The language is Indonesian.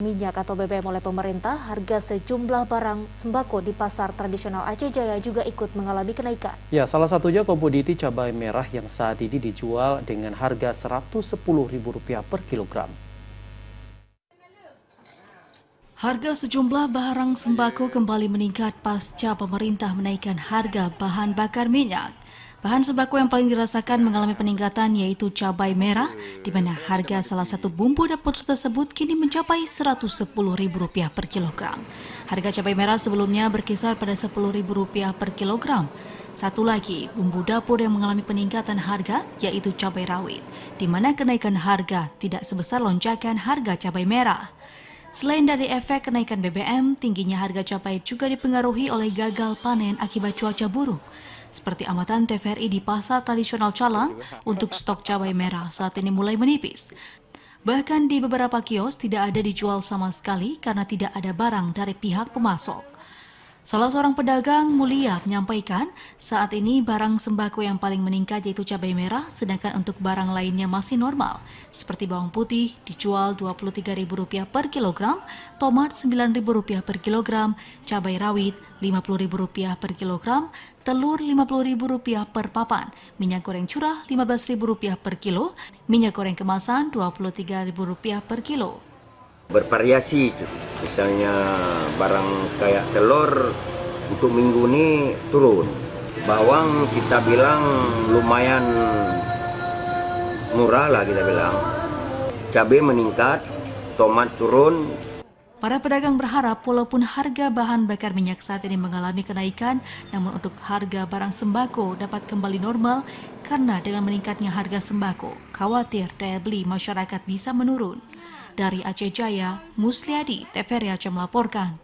Minyak atau BBM oleh pemerintah, harga sejumlah barang sembako di pasar tradisional Aceh Jaya juga ikut mengalami kenaikan. Ya, salah satunya komoditi cabai merah yang saat ini dijual dengan harga Rp110.000 per kilogram. Harga sejumlah barang sembako kembali meningkat pasca pemerintah menaikkan harga bahan bakar minyak. Bahan sembako yang paling dirasakan mengalami peningkatan yaitu cabai merah, di mana harga salah satu bumbu dapur tersebut kini mencapai Rp110.000 per kilogram. Harga cabai merah sebelumnya berkisar pada Rp10.000 per kilogram. Satu lagi, bumbu dapur yang mengalami peningkatan harga yaitu cabai rawit, di mana kenaikan harga tidak sebesar lonjakan harga cabai merah. Selain dari efek kenaikan BBM, tingginya harga cabai juga dipengaruhi oleh gagal panen akibat cuaca buruk. Seperti amatan TVRI di pasar tradisional Calang, untuk stok cabai merah saat ini mulai menipis. Bahkan di beberapa kios tidak ada dijual sama sekali karena tidak ada barang dari pihak pemasok. Salah seorang pedagang Mulia menyampaikan saat ini barang sembako yang paling meningkat yaitu cabai merah, sedangkan untuk barang lainnya masih normal. Seperti bawang putih dijual Rp23.000 per kilogram, tomat Rp9.000 per kilogram, cabai rawit Rp50.000 per kilogram, telur Rp50.000 per papan, minyak goreng curah Rp15.000 per kilo, minyak goreng kemasan Rp23.000 per kilo. Bervariasi, misalnya barang kayak telur untuk minggu ini turun. Bawang kita bilang lumayan murah lah kita bilang. Cabai meningkat, tomat turun. Para pedagang berharap walaupun harga bahan bakar minyak saat ini mengalami kenaikan, namun untuk harga barang sembako dapat kembali normal karena dengan meningkatnya harga sembako, khawatir daya beli masyarakat bisa menurun. Dari Aceh Jaya, Musliadi, TVRI Aceh melaporkan.